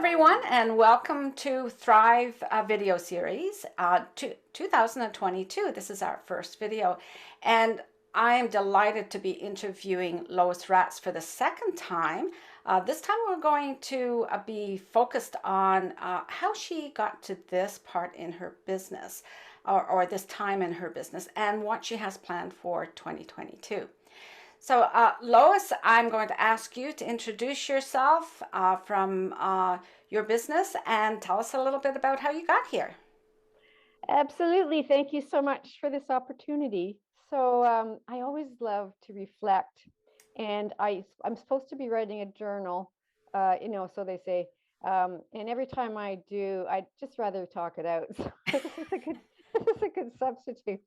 everyone, and welcome to Thrive video series 2022. This is our first video, and I am delighted to be interviewing Lois Raats for the second time. This time we're going to be focused on how she got to this part in her business, or this time in her business, and what she has planned for 2022. So, Lois, I'm going to ask you to introduce yourself from your business and tell us a little bit about how you got here. Absolutely. Thank you so much for this opportunity. I always love to reflect, and I'm supposed to be writing a journal, so they say. And every time I do, I'd just rather talk it out. So this is a good this is a good substitute.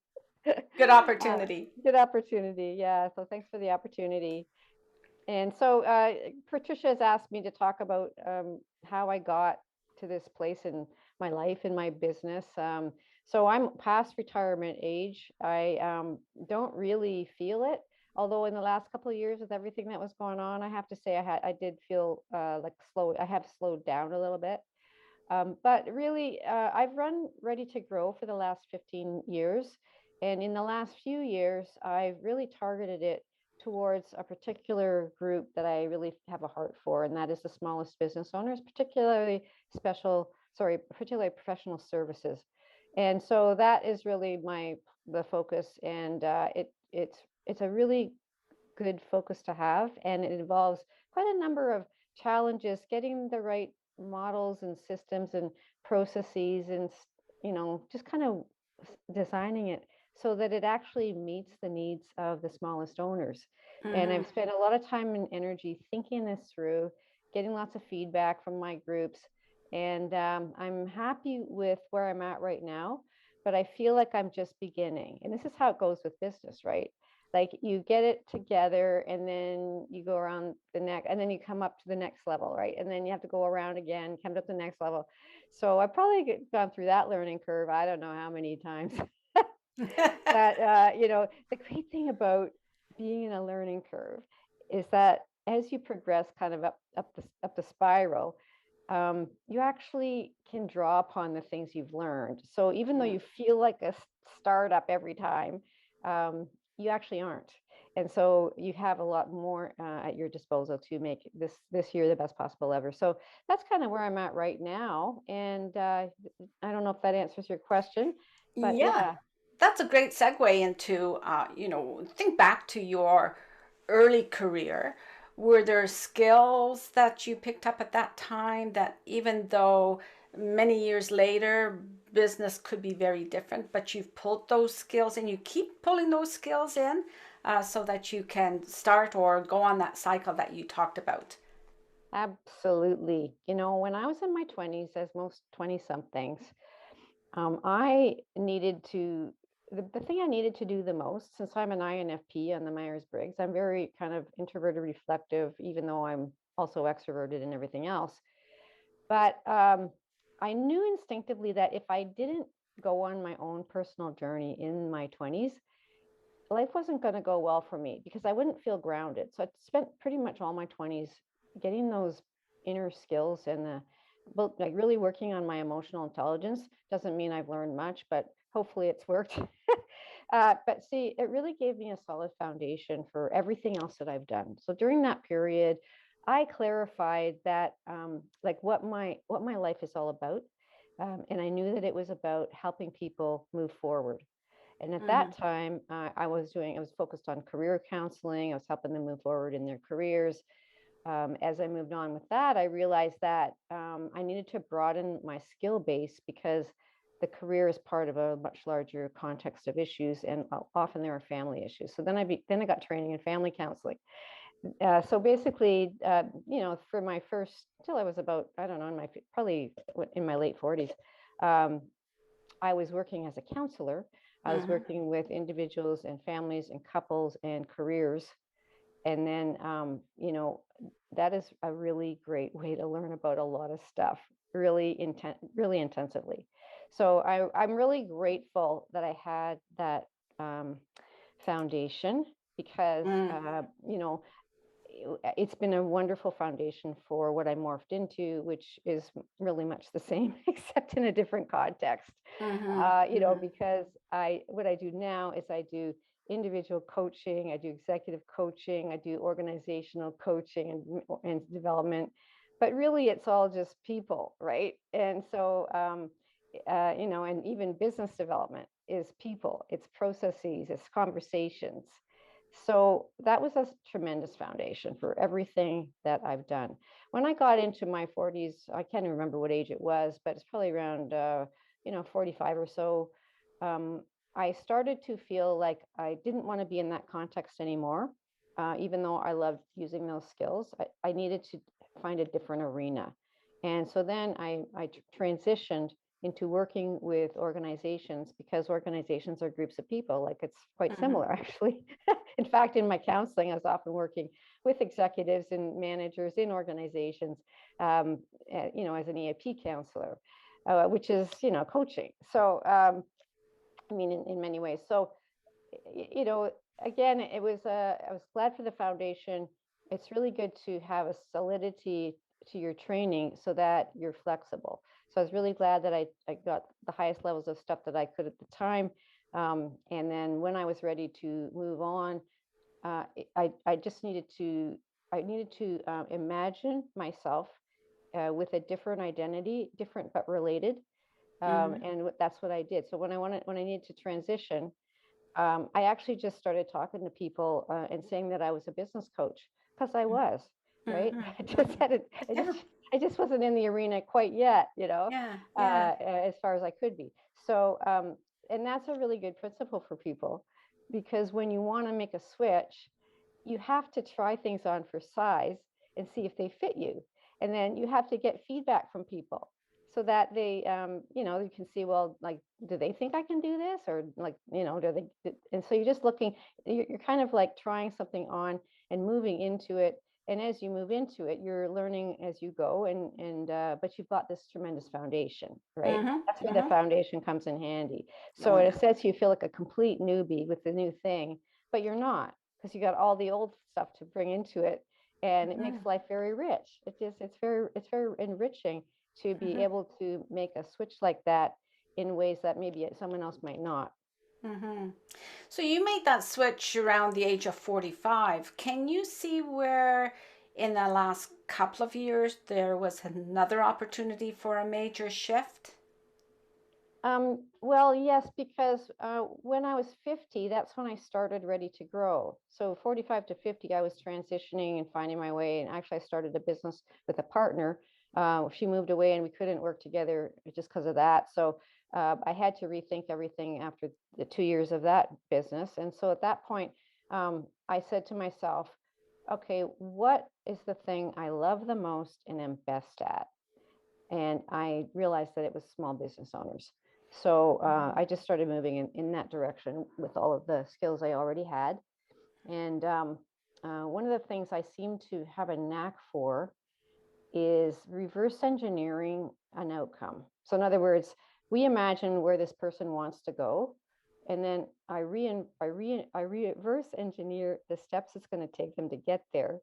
Good opportunity. Good opportunity. Yeah. So thanks for the opportunity. And so Patricia has asked me to talk about how I got to this place in my life, in my business. So I'm past retirement age. I don't really feel it. Although in the last couple of years with everything that was going on, I have to say I did feel like I have slowed down a little bit. But really, I've run Ready to Grow for the last 15 years. And in the last few years, I've really targeted it towards a particular group that I really have a heart for, and that is the smallest business owners, particularly professional services. And so that is really the focus, and it's a really good focus to have, and it involves quite a number of challenges getting the right models and systems and processes and just kind of designing it so that it actually meets the needs of the smallest owners. And Mm-hmm. I've spent a lot of time and energy thinking this through, getting lots of feedback from my groups, and I'm happy with where I'm at right now, but I feel like I'm just beginning. And this is how it goes with business, right? Like you get it together and then you go around the neck and then you come up to the next level, right? And then you have to go around again, come up to the next level. So I've probably gone through that learning curve. I don't know how many times. But the great thing about being in a learning curve is that as you progress kind of up the spiral, you actually can draw upon the things you've learned. So even though you feel like a startup every time, you actually aren't. And so you have a lot more at your disposal to make this year the best possible ever. So that's kind of where I'm at right now. And I don't know if that answers your question, but Yeah, yeah. that's a great segue into, think back to your early career. Were there skills that you picked up at that time that, even though many years later business could be very different, but you've pulled those skills and you keep pulling those skills in so that you can start or go on that cycle that you talked about? Absolutely. When I was in my 20s, as most 20 somethings, I needed to, the thing I needed to do the most, since I'm an INFP on the Myers Briggs, I'm very kind of introverted, reflective, even though I'm also extroverted and everything else. But I knew instinctively that if I didn't go on my own personal journey in my 20s, life wasn't going to go well for me because I wouldn't feel grounded. So I spent pretty much all my 20s getting those inner skills and like really working on my emotional intelligence. Doesn't mean I've learned much, but hopefully it's worked. But see, it really gave me a solid foundation for everything else that I've done. So during that period, I clarified that like what my life is all about. And I knew that it was about helping people move forward. And at Mm-hmm. that time, I was focused on career counseling. I was helping them move forward in their careers. As I moved on with that, I realized that I needed to broaden my skill base because the career is part of a much larger context of issues, and often there are family issues. So then I got training in family counseling. So basically, for my first till I was about, I don't know, probably in my late 40s, um, I was working as a counselor. I was Mm-hmm. working with individuals and families and couples and careers. And then, that is a really great way to learn about a lot of stuff, really intensively. So I'm really grateful that I had that foundation because, it's been a wonderful foundation for what I morphed into, which is really much the same, except in a different context. Because what I do now is I do individual coaching, I do executive coaching, I do organizational coaching and development, but really it's all just people, right? And so, and even business development is people, it's processes, it's conversations. So that was a tremendous foundation for everything that I've done. When I got into my 40s, I can't even remember what age it was, but it's probably around 45 or so. I started to feel like I didn't want to be in that context anymore. Even though I loved using those skills, I needed to find a different arena. And so then I transitioned into working with organizations, because organizations are groups of people. Like, it's quite similar, actually. In fact, in my counseling, I was often working with executives and managers in organizations, as an EAP counselor, which is, coaching. So, in many ways. So, again, I was glad for the foundation. It's really good to have a solidity to your training so that you're flexible. So I was really glad that I got the highest levels of stuff that I could at the time. And then when I was ready to move on, I just needed to, imagine myself with a different identity, different but related. And that's what I did. So when I needed to transition, I actually just started talking to people and saying that I was a business coach, because I was, right? I just hadn't, Yeah. I just wasn't in the arena quite yet, Yeah. Yeah. as far as I could be. So, and that's a really good principle for people, because when you want to make a switch, you have to try things on for size and see if they fit you. And then you have to get feedback from people so that they, you can see, well, like, do they think I can do this? Or like, do they? And so you're just looking, you're kind of like trying something on and moving into it. And as you move into it, you're learning as you go. But you've got this tremendous foundation, right? That's where the foundation comes in handy. So in a sense, you feel like a complete newbie with the new thing, but you're not, because you got all the old stuff to bring into it, and it makes life very rich. It's very enriching to be able to make a switch like that in ways that maybe someone else might not. So you made that switch around the age of 45. Can you see where in the last couple of years there was another opportunity for a major shift? Well, yes, because when I was 50, that's when I started Ready to Grow. So 45 to 50, I was transitioning and finding my way. And actually, I started a business with a partner. She moved away and we couldn't work together just because of that. So I had to rethink everything after the 2 years of that business. And so at that point, I said to myself, okay, what is the thing I love the most and am best at? And I realized that it was small business owners. So I just started moving in that direction with all of the skills I already had. And one of the things I seem to have a knack for is reverse engineering an outcome. So in other words, we imagine where this person wants to go, and then I reverse engineer the steps it's going to take them to get there.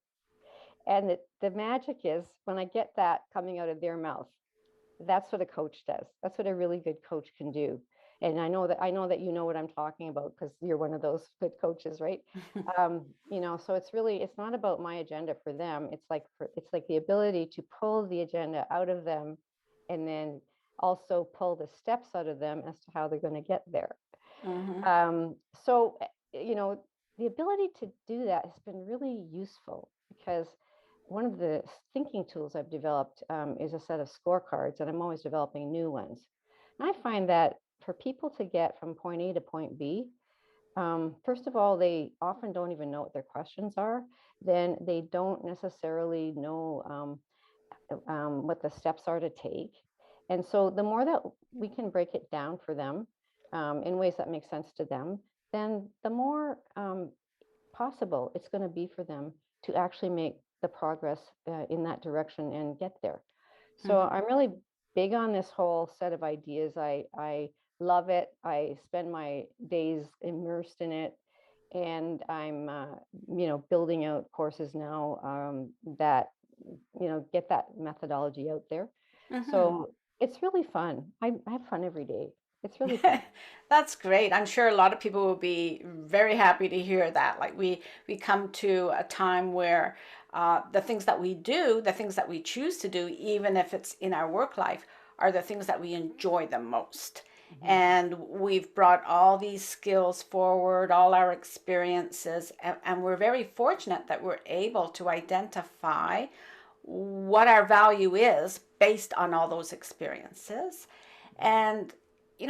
And the magic is when I get that coming out of their mouth. That's what a coach does. That's what a really good coach can do. And I know that you know what I'm talking about, because you're one of those good coaches, right? So it's not about my agenda for them. It's like the ability to pull the agenda out of them, and then also pull the steps out of them as to how they're going to get there. So the ability to do that has been really useful, because one of the thinking tools I've developed is a set of scorecards, and I'm always developing new ones. And I find that for people to get from point A to point B, first of all, they often don't even know what their questions are. Then they don't necessarily know what the steps are to take. And so the more that we can break it down for them in ways that make sense to them, then the more possible it's going to be for them to actually make the progress in that direction and get there. So I'm really big on this whole set of ideas. I love it. I spend my days immersed in it. and I'm, building out courses now that, get that methodology out there. Hmm. So it's really fun. I have fun every day. It's really fun. That's great. I'm sure a lot of people will be very happy to hear that. Like we come to a time where the things that we do, the things that we choose to do, even if it's in our work life, are the things that we enjoy the most. Mhm. And we've brought all these skills forward, all our experiences, and we're very fortunate that we're able to identify what our value is based on all those experiences. And,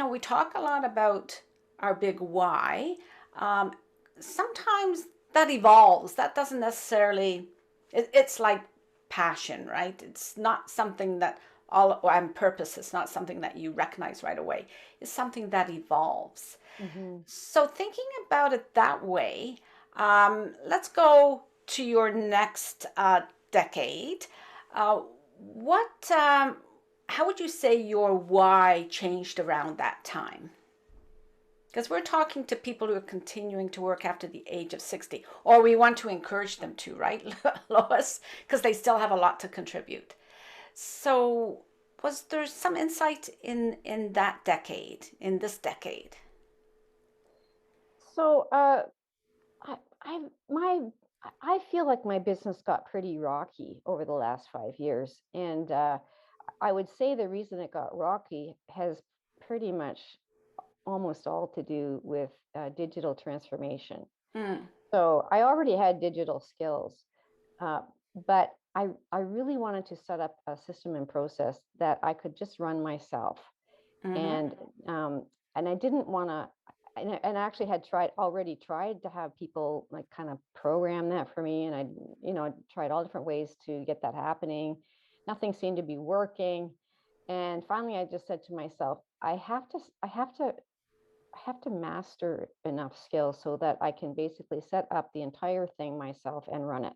we talk a lot about our big why. Um, Sometimes that evolves. That doesn't necessarily, it's like passion, right? It's not something that all on purpose, it's not something that you recognize right away. It's something that evolves. Mhm. So, thinking about it that way, let's go to your next decade. What, how would you say your why changed around that time? Because we're talking to people who are continuing to work after the age of 60, or we want to encourage them to, right, Lois? Because they still have a lot to contribute. So, was there some insight in that decade, in this decade? So I I my I feel like my business got pretty rocky over the last 5 years, and I would say the reason it got rocky has pretty much almost all to do with digital transformation. Mm, So I already had digital skills, uh, but I really wanted to set up a system and process that I could just run myself, mm-hmm. and and I didn't want to. And I actually had tried to have people like kind of program that for me, and I tried all different ways to get that happening. Nothing seemed to be working, and finally I just said to myself, I have to master enough skills so that I can basically set up the entire thing myself and run it.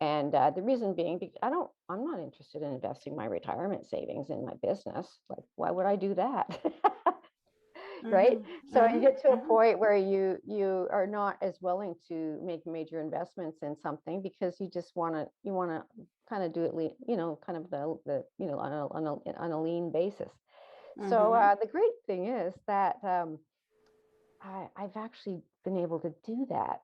And the reason being, I'm not interested in investing my retirement savings in my business. Like, why would I do that? Right? Mm-hmm. So you Mm-hmm. get to a Mm-hmm. point where you are not as willing to make major investments in something because you want to kind of do it, kind of the on a lean basis. So Mm-hmm. the great thing is that I've actually been able to do that,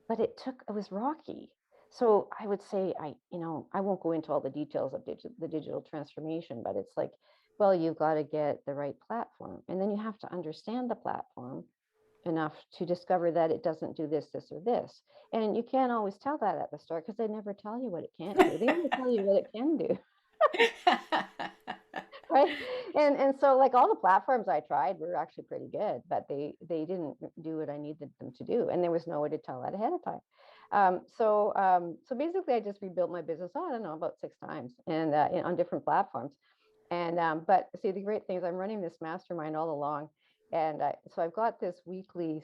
but it was rocky. So I would say I won't go into all the details of the digital transformation, but it's like, well, you've got to get the right platform, and then you have to understand the platform enough to discover that it doesn't do this, this, or this. And you can't always tell that at the start because they never tell you what it can't do. They only tell you what it can do. Right. And so like all the platforms I tried were actually pretty good, but they didn't do what I needed them to do, and there was no way to tell that ahead of time. So basically I just rebuilt my business, I don't know, about 6 times, and on different platforms. And but see, the great thing is I'm running this mastermind all along, and so I've got this weekly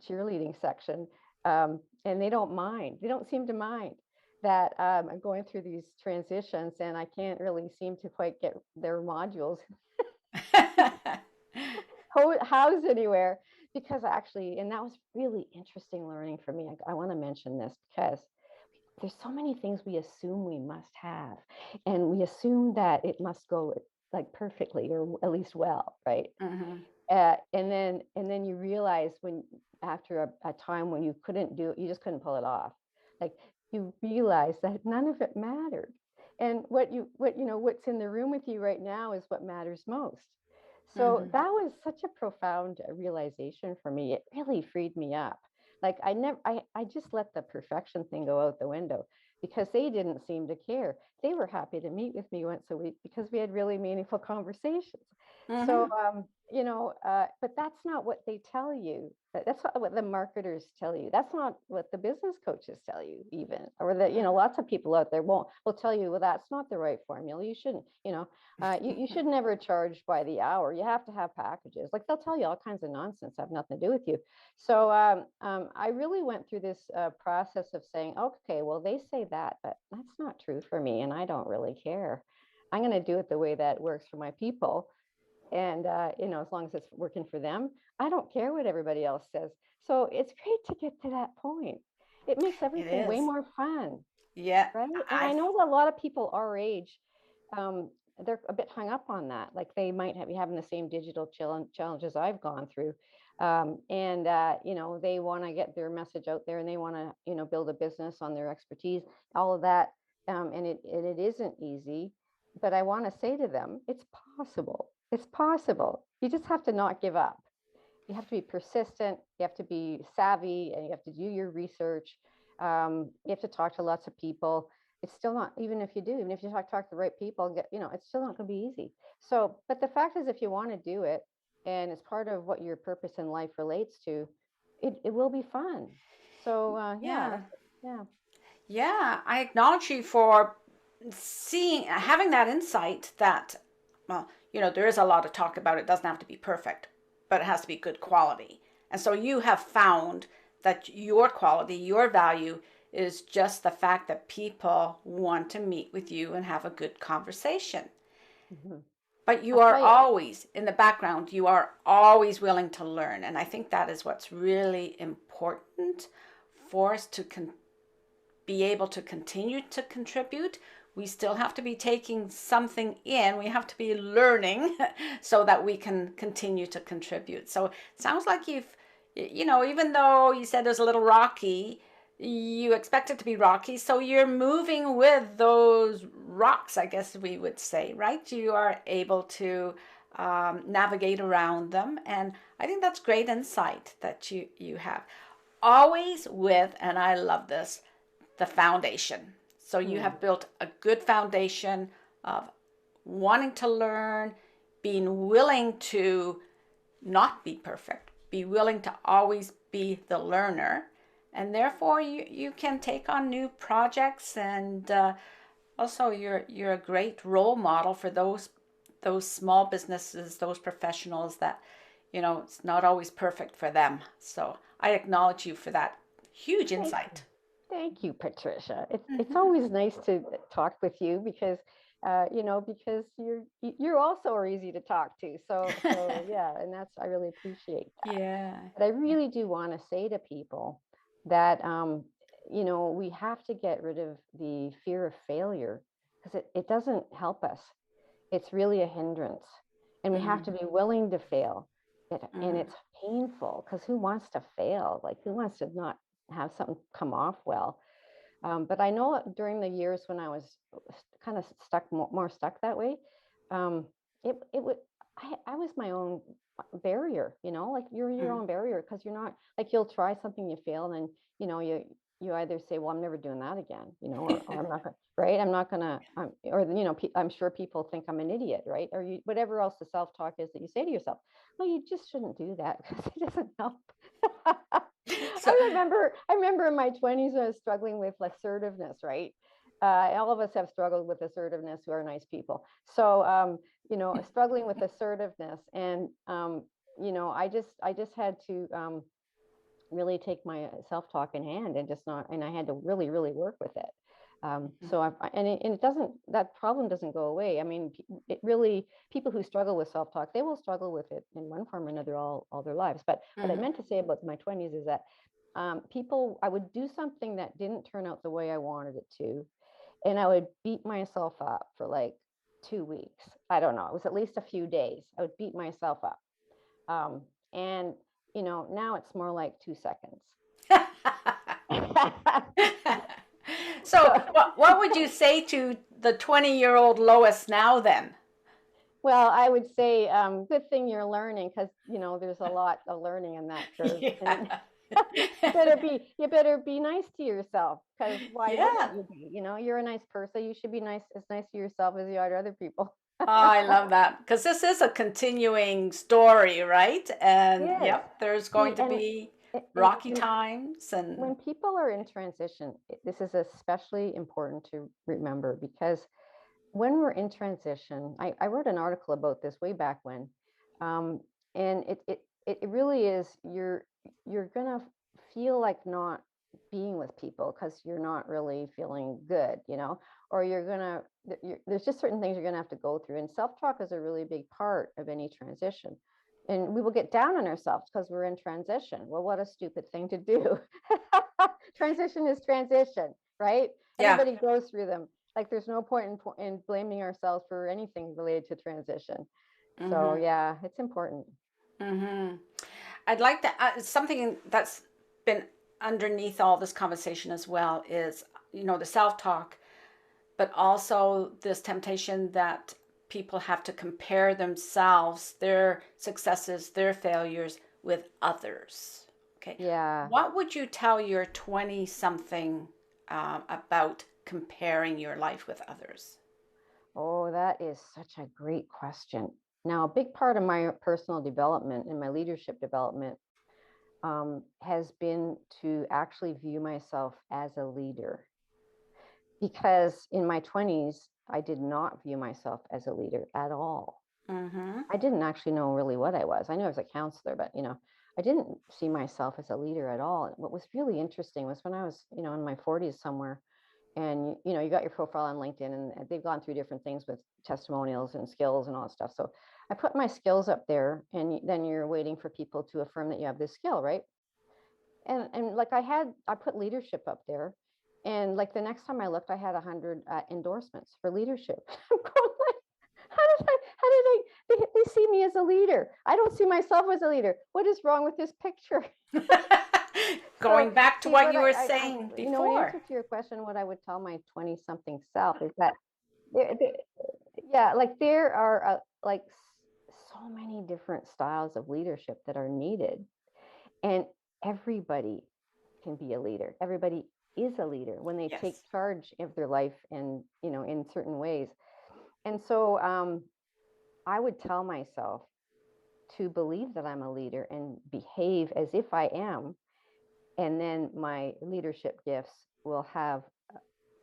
cheerleading section, and they don't seem to mind that I'm going through these transitions, and I can't really seem to quite get their modules housed anywhere, because actually, and that was really interesting learning for me. I want to mention this because there's so many things we assume we must have, and we assume that it must go like perfectly or at least well, right? Mm-hmm. And then you realize when after a time when you couldn't do it, you just couldn't pull it off. Like you realize that none of it mattered, and what's in the room with you right now is what matters most. So Mm-hmm. that was such a profound realization for me. It really freed me up. Like I just let the perfection thing go out the window because they didn't seem to care. They were happy to meet with me once a week because we had really meaningful conversations. So, Mm-hmm. but that's not what they tell you. That's not what the marketers tell you. That's not what the business coaches tell you, even, or that lots of people out there will tell you, well, that's not the right formula. You shouldn't, you should never charge by the hour. You have to have packages. Like they'll tell you all kinds of nonsense that have nothing to do with you. So I really went through this process of saying, okay, well, they say that, but that's not true for me, and I don't really care. I'm going to do it the way that works for my people, And as long as it's working for them, I don't care what everybody else says. So it's great to get to that point. It makes It everything way is. more fun, Yeah, right? And I I've know that a lot of people our age, um, they're a bit hung up on that. Like they might be having the same digital challenges I've gone through. And they want to get their message out there, and they want to, build a business on their expertise, all of that. And it isn't easy, but I want to say to them, it's possible. It's possible. You just have to not give up. You have to be persistent, you have to be savvy, and you have to do your research. You have to talk to lots of people. It's still not, even if you do, even if you talk to the right people, it's still not going to be easy. So, but the fact is, if you want to do it, and it's part of what your purpose in life relates to, it will be fun. So, yeah, yeah. yeah. Yeah, I acknowledge you for having that insight that, well, there is a lot of talk about it doesn't have to be perfect, but it has to be good quality. And so you have found that your quality, your value is just the fact that people want to meet with you and have a good conversation. Mhm. But you I'll are tell you. always in the background, you are always willing to learn. And I think that is what's really important for us to be able to continue to contribute. We still have to be taking something in. We have to be learning so that we can continue to contribute. So it sounds like even though you said it was a little rocky, you expect it to be rocky. So you're moving with those rocks, I guess we would say, right? You are able to navigate around them. And I think that's great insight that you have. Always with, and I love this, the foundation. So you Hmm. have built a good foundation of wanting to learn, being willing to not be perfect, be willing to always be the learner, and therefore you can take on new projects. And also you're a great role model for those small businesses, those professionals that it's not always perfect for them. So I acknowledge you for that huge Thank you. insight. Thank you, Patricia. It's Mm-hmm. always nice to talk with you because because you're also are easy to talk to. So yeah, and I really appreciate that. Yeah. But I really do want to say to people that we have to get rid of the fear of failure because it doesn't help us. It's really a hindrance. And we have to Mm, be willing to fail. And mm, it's painful because who wants to fail? Like, who wants to not have something come off well? But I know during the years when I was kind of stuck, more stuck that way, um, it would, I was my own barrier, like you're your mm. own barrier because you're not like you'll try something, you fail, and then, you either say, well, I'm never doing that again, or I'm not going right. I'm not gonna, or I'm sure people think I'm an idiot, right? Or whatever else the self-talk is that you say to yourself. Well, you just shouldn't do that because it doesn't help. So, I remember in my 20s, I was struggling with assertiveness, right? All of us have struggled with assertiveness who are nice people. So, struggling with assertiveness, and I just had to really take my self-talk in hand and just not, and I had to really, really work with it. So and it doesn't, that problem doesn't go away. I mean, it really, people who struggle with self-talk, they will struggle with it in one form or another all their lives. But what I mhm. meant to say about my 20s is that I would do something that didn't turn out the way I wanted it to, and I would beat myself up for like 2 weeks. I don't know. It was at least a few days. I would beat myself up. And now it's more like 2 seconds. So, So, what would you say to the 20-year-old Lois now then? well, I would say, good thing you're learning because there's a lot of learning in that curve, and Yeah. you better be nice to yourself because why wouldn't Yeah. you be? You're a nice person. You should be nice to yourself as you are to other people. Oh, I love that because this is a continuing story, right? And Yes. yep, there's going See, to be and rocky times and when people are in transition, this is especially important to remember because when we're in transition, I wrote an article about this way back when, um, and it really is, you're gonna feel like not being with people because you're not really feeling good, or there's just certain things you're going to have to go through. And self-talk is a really big part of any transition. And we will get down on ourselves because we're in transition. Well, what a stupid thing to do. Transition is transition, right? Yeah. Everybody goes through them. Like there's no point in blaming ourselves for anything related to transition. So Mm-hmm. yeah, it's important. Mm-hmm. I'd like to, something that's been underneath all this conversation as well is, the self talk, but also this temptation that people have to compare themselves, their successes, their failures with others. Okay. Yeah. What would you tell your 20 something about comparing your life with others? Oh, that is such a great question. Now, a big part of my personal development and my leadership development has been to actually view myself as a leader. Because in my 20s, I did not view myself as a leader at all. Mm-hmm. I didn't actually know really what I was. I knew I was a counselor, but I didn't see myself as a leader at all. What was really interesting was when I was, in my 40s somewhere, and you got your profile on LinkedIn, and they've gone through different things with testimonials and skills and all that stuff. So I put my skills up there, and then you're waiting for people to affirm that you have this skill, right? And like I put leadership up there, and like the next time I looked, I had 100 endorsements for leadership. I'm going like, how did I they see me as a leader? I don't see myself as a leader. What is wrong with this picture? So Going back to see what what you were saying in before. answer to your question, what I would tell my 20 something self is that there, yeah, like there are like so many different styles of leadership that are needed, and everybody can be a leader. Everybody is a leader when they take Yes. charge of their life, and in certain ways. And so I would tell myself to believe that I'm a leader and behave as if I am, and then my leadership gifts will have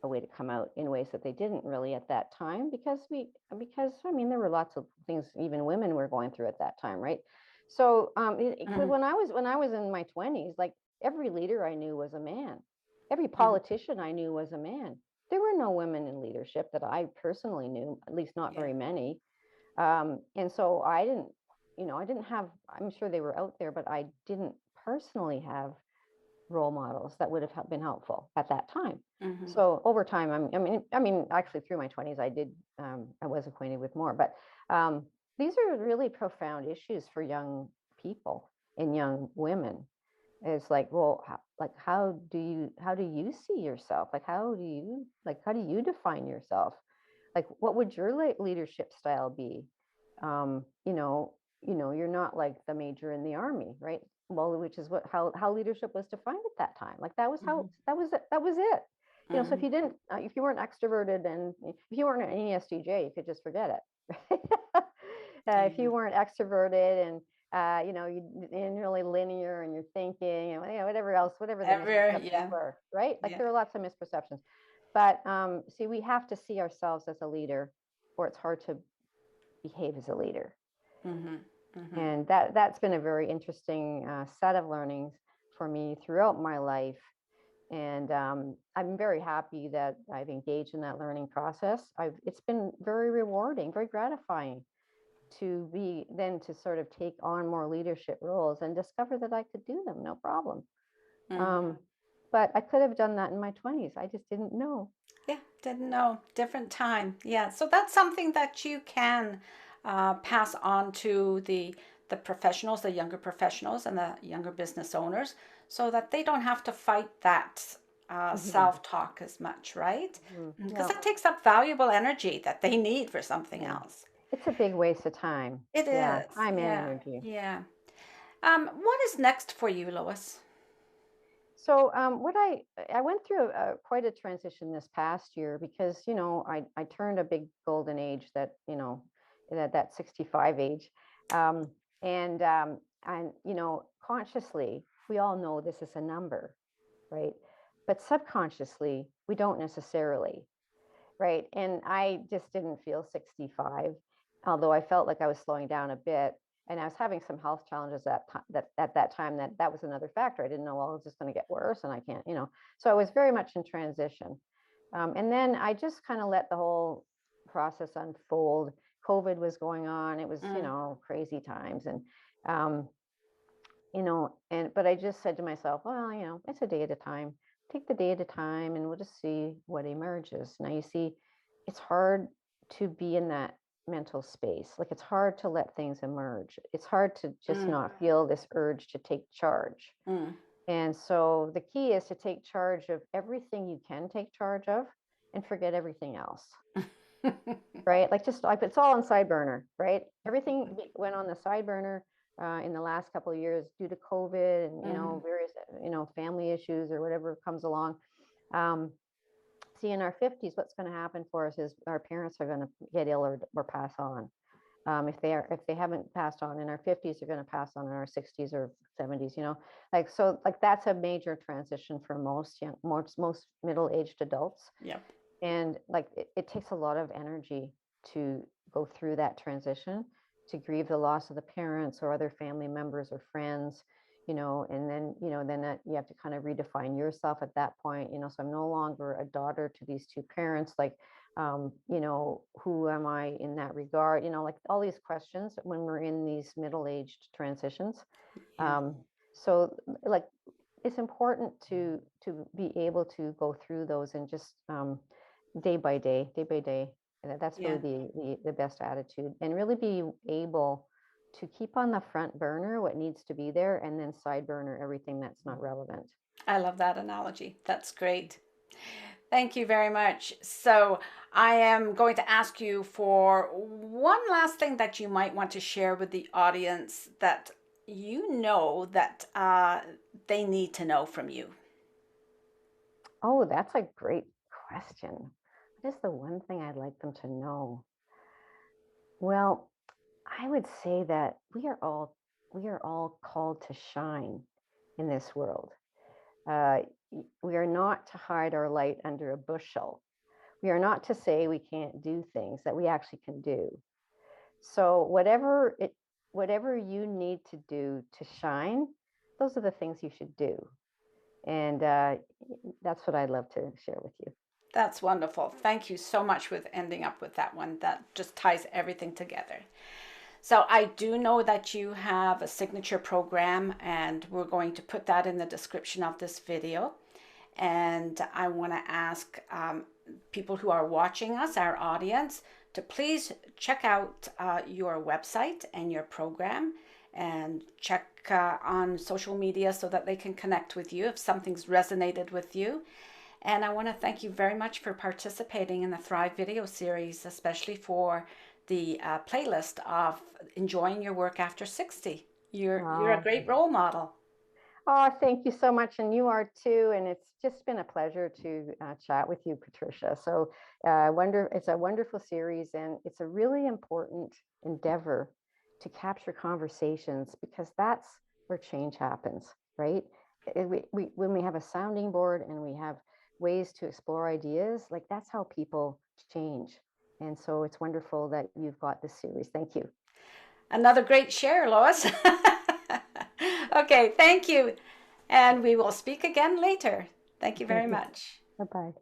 a way to come out in ways that they didn't really at that time, because I mean there were lots of things even women were going through at that time, right? So Mm-hmm. when I was in my 20s, like every leader I knew was a man, every Mm-hmm. politician I knew was a man. There were no women in leadership that I personally knew, at least not Yeah. very many. And so I didn't have, I'm sure they were out there, but I didn't personally have role models that would have been helpful at that time. Mm-hmm. So over time, I mean, actually through my 20s, I was acquainted with more, but um, these are really profound issues for young people and young women. It's like, well, how do you see yourself? Like, how do you define yourself? Like, what would your leadership style be? um, you know you're not like the major in the army, right? Well, which is how leadership was defined at that time. Like Mm-hmm. that was it. So Mm-hmm. if you weren't extraverted, and if you weren't an ESTJ, you could just forget it. If Yeah. you weren't extroverted, and you're really linear and you're thinking, and whatever else, whatever the Ever. misperceptions Yeah. were, right? Like Yeah. there are lots of misperceptions. But see, we have to see ourselves as a leader, or it's hard to behave as a leader. Mm-hmm. Mm-hmm. And that's been a very interesting set of learnings for me throughout my life. And I'm very happy that I've engaged in that learning process. It's been very rewarding, very gratifying to sort of take on more leadership roles and discover that I could do them, no problem. Mm-hmm. Um, but I could have done that in my 20s. I just didn't know. Yeah, didn't know. Different time. Yeah, so that's something that you can pass on to the professionals, the younger professionals, and the younger business owners, so that they don't have to fight that Hmm. self-talk as much, right? Hmm. Because No, that takes up valuable energy that they need for something yeah, else. it's a big waste of time. It Yeah, is. time and Yeah, energy. yeah. What is next for you, Lois? So what I went through quite a transition this past year, because I turned a big golden age, that 65 age, um, and consciously we all know this is a number, right? But subconsciously we don't necessarily, right? And I just didn't feel 65, although I felt like I was slowing down a bit. And I was having some health challenges at that time. That was another factor. I didn't know, well, it's just going to get worse, and I can't, So I was very much in transition. And then I just kind of let the whole process unfold. COVID was going on. It was, crazy times. And, but I just said to myself, well, it's a day at a time. Take the day at a time, and we'll just see what emerges. Now, you see, it's hard to be in that mental space. Like, it's hard to let things emerge. It's hard to just not feel this urge to take charge. And so the key is to take charge of everything you can take charge of and forget everything else. Right? Like, it's all on side burner, right? Everything went on the side burner in the last couple of years due to COVID and, various, family issues or whatever comes along. See, in our 50s, what's going to happen for us is our parents are going to get ill or pass on. If they haven't passed on in our 50s, they're going to pass on in our 60s or 70s, so that's a major transition for most middle-aged adults. Yep. And it takes a lot of energy to go through that transition, to grieve the loss of the parents or other family members or friends, and then, then you have to kind of redefine yourself at that point, so I'm no longer a daughter to these two parents, who am I in that regard? All these questions when we're in these middle-aged transitions. Yeah. So it's important to be able to go through those and just day by day. And that's really the best attitude, and really be able to keep on the front burner what needs to be there, and then side burner everything that's not relevant. I love that analogy. That's great. Thank you very much. So I am going to ask you for one last thing that you might want to share with the audience that that they need to know from you. Oh, that's a great question. What is the one thing I'd like them to know? Well, I would say that we are all called to shine in this world. We are not to hide our light under a bushel. We are not to say we can't do things that we actually can do. So whatever you need to do to shine, those are the things you should do. And that's what I'd love to share with you. That's wonderful. Thank you so much for ending up with that one. That just ties everything together. So I do know that you have a signature program, and we're going to put that in the description of this video. And I want to ask people who are watching us, our audience, to please check out your website and your program, and check on social media so that they can connect with you if something's resonated with you. And I want to thank you very much for participating in the Thrive video series, especially for the playlist of enjoying your work after 60. You're a great role model. Oh, thank you so much. And you are too. And it's just been a pleasure to chat with you, Patricia. So it's a wonderful series, and it's a really important endeavor to capture conversations, because that's where change happens, right? When we have a sounding board and we have ways to explore ideas, that's how people change. And so it's wonderful that you've got this series. Thank you. Another great share, Lois. Okay, thank you. And we will speak again later. Thank you very much. Bye-bye.